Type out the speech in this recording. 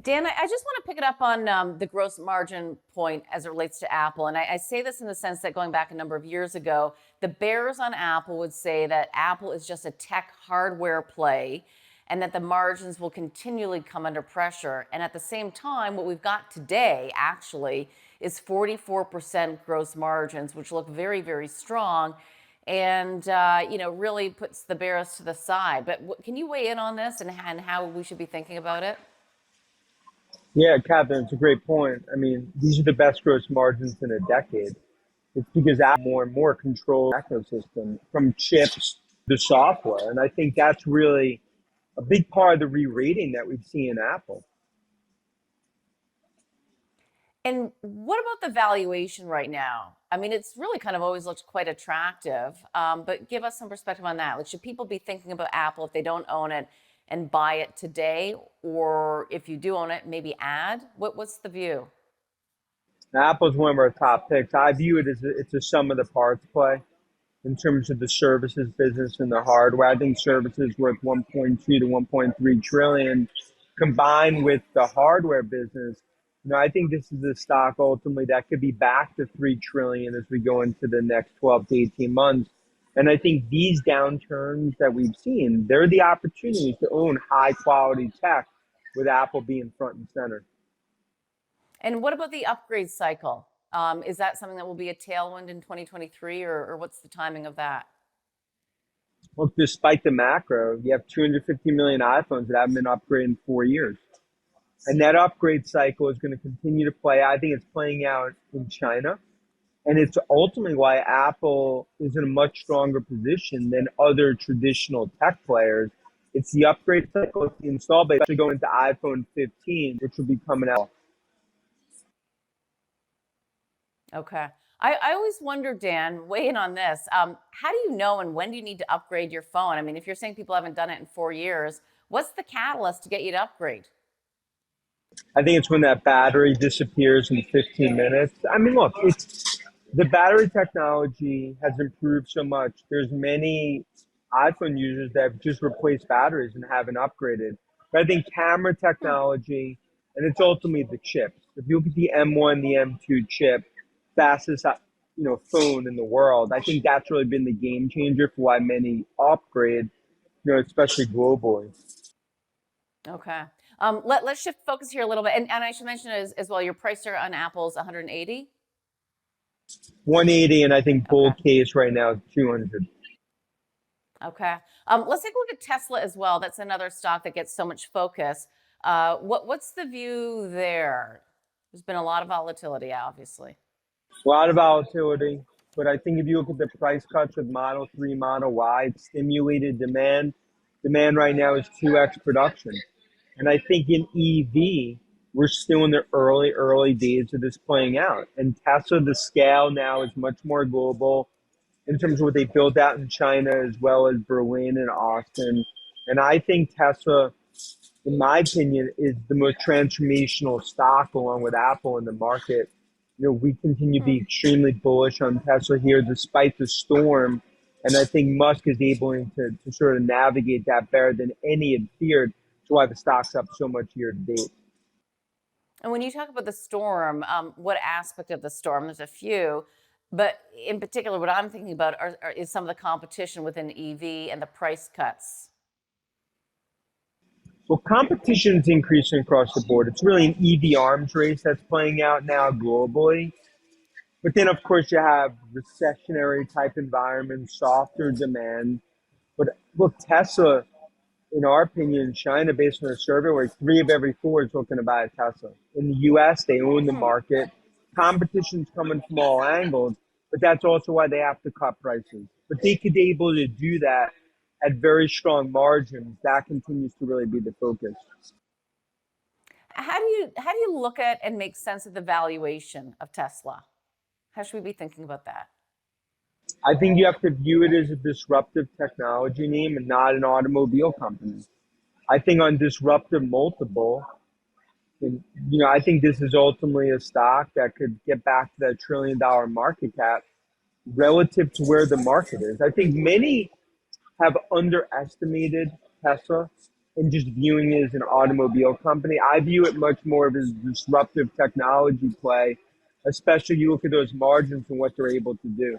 Dan, I just want to pick it up on the gross margin point as it relates to Apple. And I say this in the sense that going back a number of years ago, the bears on Apple would say that Apple is just a tech hardware play and that the margins will continually come under pressure. And at the same time, what we've got today actually is 44% gross margins, which look very, very strong and really puts the bears to the side. But can you weigh in on this and how we should be thinking about it? Yeah, Catherine, it's a great point. I mean, these are the best gross margins in a decade. It's because Apple more and more control the ecosystem from chips to software. And I think that's really a big part of the re-rating that we've seen in Apple. And what about the valuation right now? I mean, it's really kind of always looked quite attractive, but give us some perspective on that. Like, should people be thinking about Apple if they don't own it and buy it today? Or if you do own it, maybe add? What's the view? Apple's one of our top picks. I view it as it's a sum of the parts play in terms of the services business and the hardware. I think services worth 1.2 to 1.3 trillion combined with the hardware business. I think this is a stock ultimately that could be back to 3 trillion as we go into the next 12 to 18 months. And I think these downturns that we've seen, they're the opportunities to own high quality tech with Apple being front and center. And what about the upgrade cycle? Is that something that will be a tailwind in 2023 or what's the timing of that? Well, despite the macro, you have 250 million iPhones that haven't been upgraded in 4 years. And that upgrade cycle is going to continue to play. I think it's playing out in China. And it's ultimately why Apple is in a much stronger position than other traditional tech players. It's the upgrade cycle, it's the install base, especially going into iPhone 15, which will be coming out. Okay. I always wonder, Dan, weigh in on this. How do you know and when do you need to upgrade your phone? I mean, if you're saying people haven't done it in 4 years, what's the catalyst to get you to upgrade? I think it's when that battery disappears in 15 minutes. I mean, look, the battery technology has improved so much. There's many iPhone users that have just replaced batteries and haven't upgraded. But I think camera technology, and it's ultimately the chips. If you look at the M1, the M2 chip, fastest phone in the world, I think that's really been the game changer for why many upgrade, especially globally. Okay. Let's shift focus here a little bit. And I should mention as well, your price there on Apple's 180? 180, and I think bull case right now is 200. Okay. Let's take a look at Tesla as well. That's another stock that gets so much focus. What's the view there? There's been a lot of volatility, obviously. A lot of volatility, but I think if you look at the price cuts with Model 3, Model Y, it stimulated demand. Demand right now is 2x production. And I think in EV, we're still in the early days of this playing out. And Tesla, the scale now is much more global in terms of what they built out in China as well as Berlin and Austin. And I think Tesla, in my opinion, is the most transformational stock along with Apple in the market. We continue to be extremely bullish on Tesla here despite the storm. And I think Musk is able to sort of navigate that better than any had feared. That's why the stock's up so much year to date. And when you talk about the storm, what aspect of the storm? There's a few, but in particular, what I'm thinking about is some of the competition within EV and the price cuts. Well, competition's increasing across the board. It's really an EV arms race that's playing out now globally. But then, of course, you have recessionary type environments, softer demand. But look, Tesla, in our opinion, in China, based on a survey where 3 of every 4 is looking to buy a Tesla. In the US, they own the market. Competition's coming from all angles, but that's also why they have to cut prices. But they could be able to do that at very strong margins. That continues to really be the focus. How do you look at and make sense of the valuation of Tesla? How should we be thinking about that? I think you have to view it as a disruptive technology name and not an automobile company. I think on disruptive multiple, I think this is ultimately a stock that could get back to that $1 trillion market cap relative to where the market is. I think many have underestimated Tesla and just viewing it as an automobile company. I view it much more of as a disruptive technology play, especially you look at those margins and what they're able to do.